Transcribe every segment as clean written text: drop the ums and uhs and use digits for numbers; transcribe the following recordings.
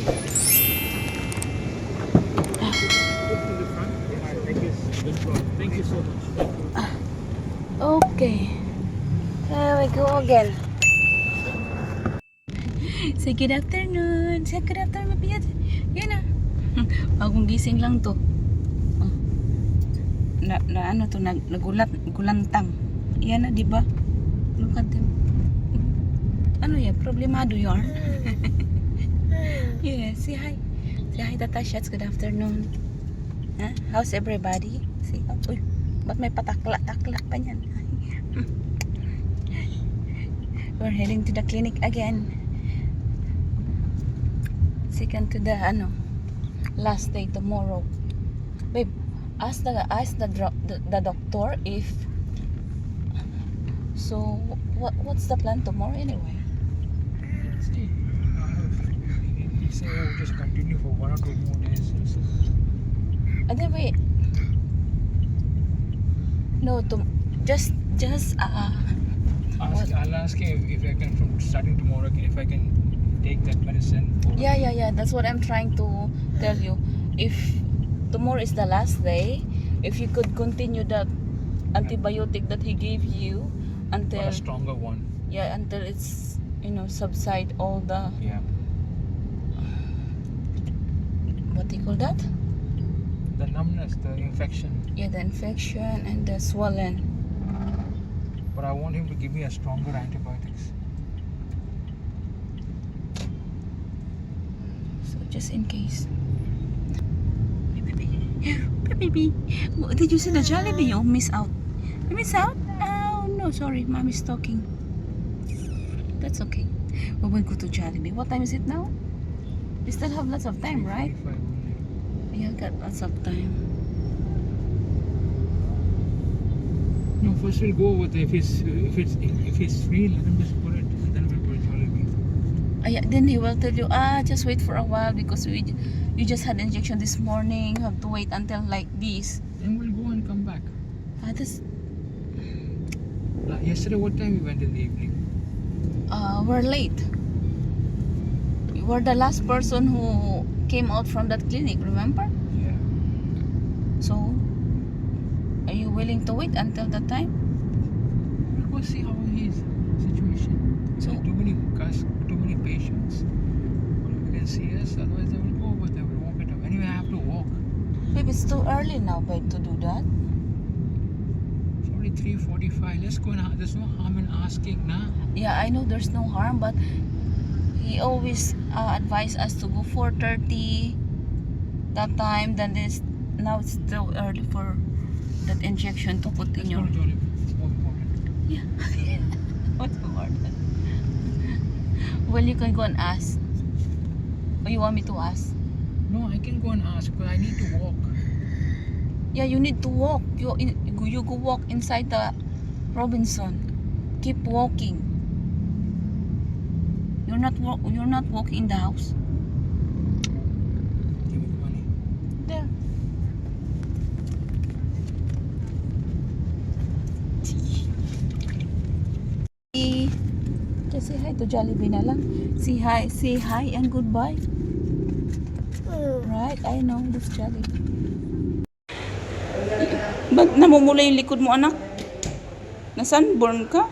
Thank you so much. Okay. Here we go again. Say good afternoon. Say good afternoon, Piyat. Yan na. Bagong gising lang to. Oh. Ano to, nagulantang. Yan na, di ba? Look at them. Ano yan? Problemado yarn? Yeah, say hi. Say hi, Tata Shats. Good afternoon. Huh? How's everybody? Say, uy, ba't may patakla-takla pa niyan? We're heading to the clinic again. Second to the last day tomorrow. Babe, ask the doctor if so what's the plan tomorrow anyway? See, he said, "Oh, just continue for 1 or 2 more days." And then wait. No, just I'll ask him if I can, from starting tomorrow, if I can take that medicine. Yeah. That's what I'm trying to tell you. If tomorrow is the last day, if you could continue that antibiotic that he gave you until Or a stronger one. Yeah, until it's subside all the what do you call that? The numbness, the infection. Yeah, the infection and the swollen. But I want him to give me a stronger antibiotics. So just in case. Baby, did you see the Jollibee? You miss out. You miss out? Oh no, sorry, mommy's talking. That's okay. We will go to Jollibee. What time is it now? We still have lots of time, right? 3:45 only. Yeah, got lots of time. No, first we'll go with if he's free, let him just put it, and then we'll go to Jollibee. Yeah, then he will tell you, just wait for a while because you just had injection this morning. Have to wait until like this. Then we'll go and come back. This Yesterday, what time we went in the evening? we're late. You were the last person who came out from that clinic, remember? Yeah. So, are you willing to wait until that time? We'll go see how his situation. So- Too many patients. You can see us, otherwise they will go, but they will walk it up. Anyway, I have to walk. Babe, it's too early now, babe, to do that. It's only 3:45. Let's go now. There's no harm in asking now. Yeah, I know there's no harm, but he always advised us to go 4:30 that time. Then now it's still early for that injection to put in Let's your. go to Jollibee. It's more important. Yeah. What's the word? Well, you can go and ask. Or you want me to ask? No, I can go and ask, but I need to walk. Yeah, you need to walk. You go walk inside the Robinson. Keep walking. You're not walking in the house. Give me the money. There. Just say hi to Jollibee na lang. Say hi and goodbye. Right, I know this Jollibee. Ba't namumula yung likod mo, anak? Na sunburn ka?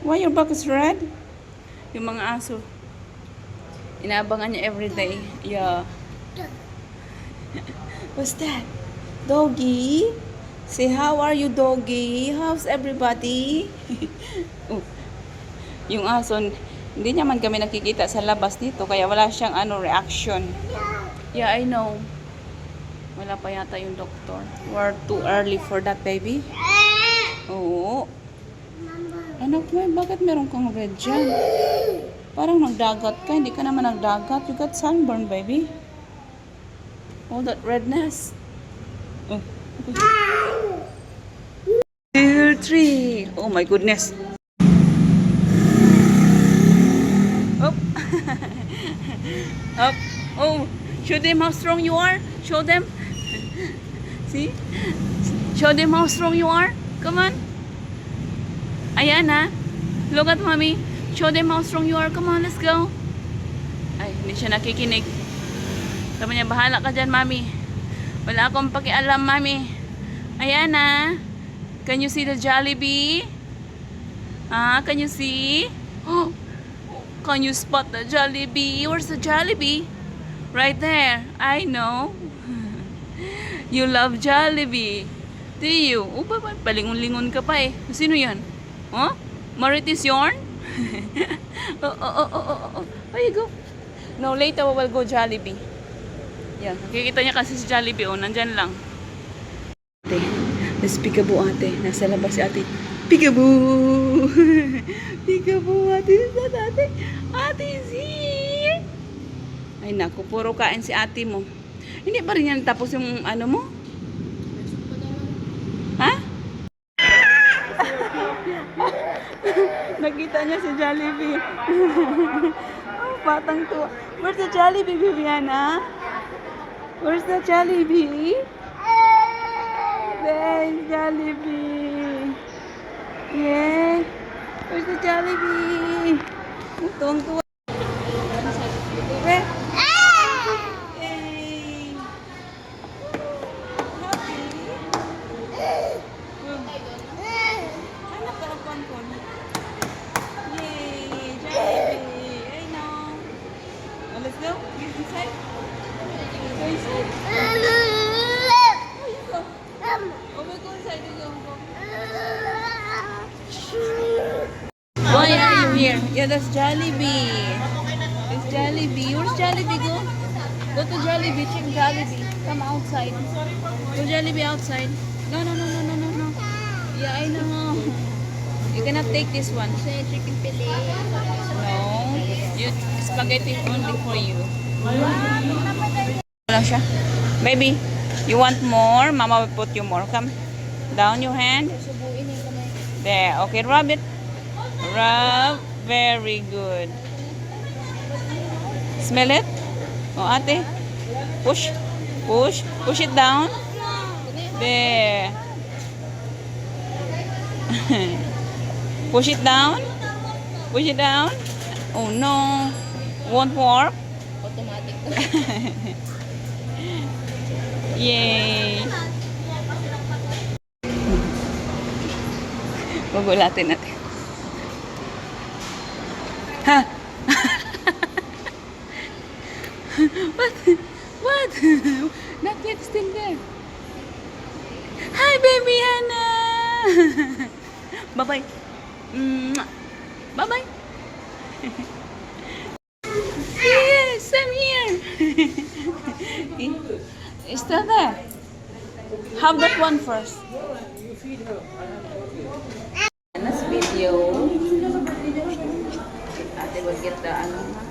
Why your back is red? Yung mga aso. Inaabangan niya everyday. Yeah. What's that? Doggy? Say, how are you, doggy? How's everybody? Oh. Yung aso, hindi naman kami nakikita sa labas dito, kaya wala siyang reaction. Yeah, I know. Wala pa yata yung doktor. We're too early for that, baby. Oo. Anak mo, bakit meron kang red dyan? Parang nagdagat ka. Hindi ka naman nagdagat. You got sunburn, baby. All that redness. Oh. Okay. 2, 3. Oh my goodness. Up. Up. Oh. Show them how strong you are. Show them. See? Show them how strong you are. Come on. Ayan, ha. Look at mommy. Show them how strong you are. Come on, let's go. Ay, hindi siya nakikinig. Sabi niya, bahala ka dyan, mami. Wala akong pakialam, mami. Ayan na. Can you see the Jollibee? Ah, can you see? Oh, can you spot the Jollibee? Where's the Jollibee? Right there. I know. You love Jollibee. Do you? Oh, palingon-lingon ka pa eh. Sino yan? Oh? Marites Yorn? Oh. There you go. No, later we will go Jollibee. Yan. Nakikita niya kasi si Jollibee. Oh, nandyan lang. Ate. Let's peekaboo ate. Nasa labas si ate. Peekaboo! Peekaboo ate. Ate. Ate is here. Ay naku, puro kain si ate mo. Hindi pa rin yan tapos yung ano mo? Ha? Nakita niya si Jollibee. Oh, patang to. Where's the Jollibee, Viviana? Where's the Jollibee? There's Jollibee. Yeah. Where's the Jollibee? Tuwang-tuwa. Where? Yay. Happy? Anak ka ang kon. Yay. Jollibee. I know. Well, let's go. Get inside. Go inside. Why are you here? Yeah, that's Jollibee. It's Jollibee. Where's Jollibee? Go to Jollibee. Check Jollibee. Come outside. Go Jollibee outside. No. Yeah, I know. You cannot take this one. Chicken fillet. No. You spaghetti only for you. Wala siya. Baby, you want more? Mama will put you more. Come. Down your hand. Subuin yung kamay. There. Okay, rub it. Rub. Very good. Smell it? Oh, ate. Push. Push. Push it down. There. Push it down. Push it down. Oh no. Won't work. Automatic. Yay. Gugulatin natin. Ha? What? What? Not yet still there. Hi, baby Hannah. Bye-bye. Bye-bye. Yes, I'm here. It's still there. Have that one first. This video. Ate will get the ano na.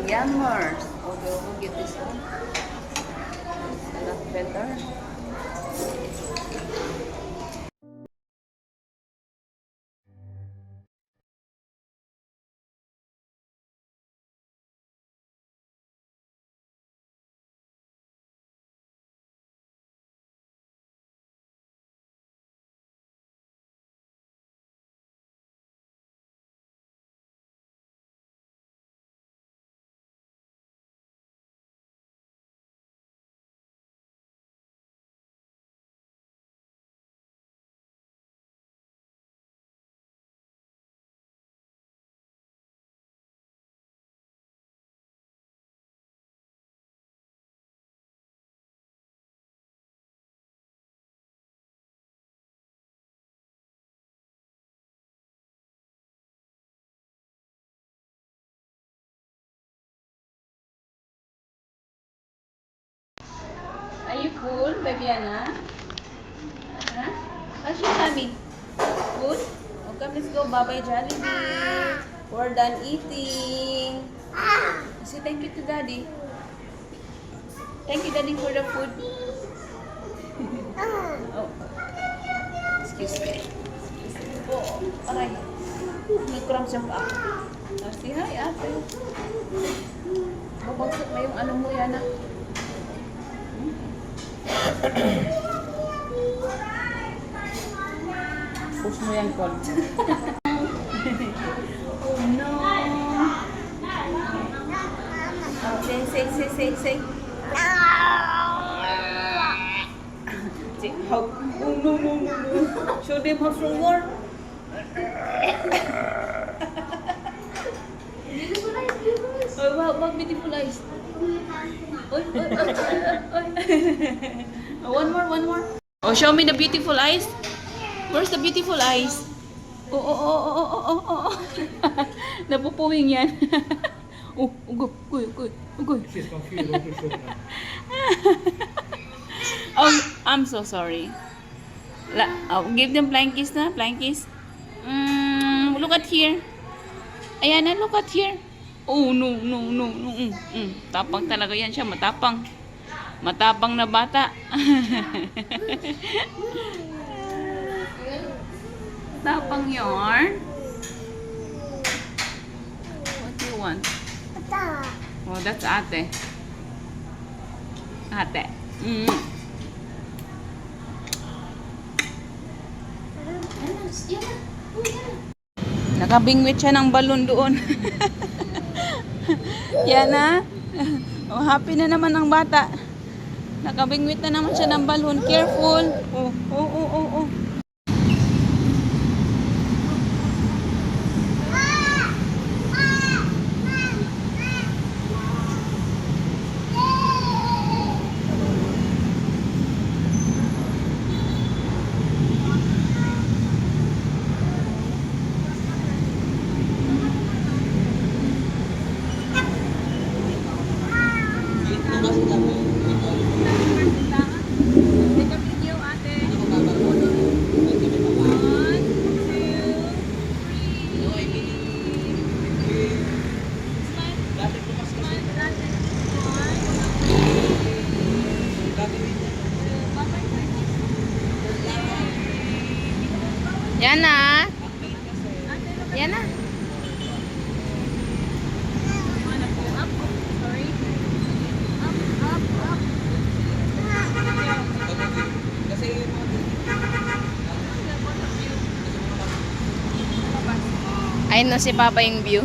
Yummers. Okay, we'll get this one. It's a lot better. Are you cool, baby Anna? Huh? How's your tummy? Good? Oh, come, let's go. Bye-bye, Jollibee. We're done eating. Say thank you to Daddy. Thank you, Daddy, for the food. Oh. Excuse me. Oh, aray. May crumbs yung pa. Say hi, ate. Babagsak na yung ano mo yan, ah. Push mo yan, Col. Oh Say. Say, how? Oh, no. Show them how strong you are. Oh, wow, beautiful eyes. Oy. One more. Oh, show me the beautiful eyes. Where's the beautiful eyes? Oh. Napupuwing yan. Go. She's confused what to show now. Oh, I'm so sorry. Give them flying kiss na, flying kiss. Look at here. Ayan na, look at here. Oh, no. Tapang talaga yan siya, matapang. Matapang na bata. Tapang yarn. What do you want? Oh, that's ate. Ate. Nakabingwit siya ng balon doon. Yan na. Oh, happy na naman ang bata. Nakabingwit na naman siya ng balon. Careful. Oh. Yan na. Ayun na si Papa yung view.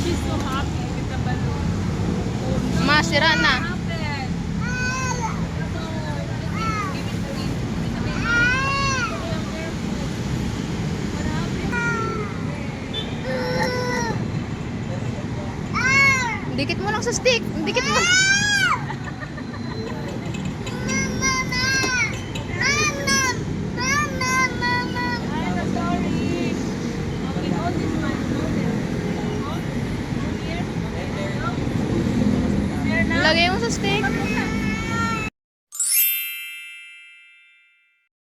She's so happy with the balloon. Masira na. Dikit mo lang sa stick. Dikit mo. Lagay mo sa stick.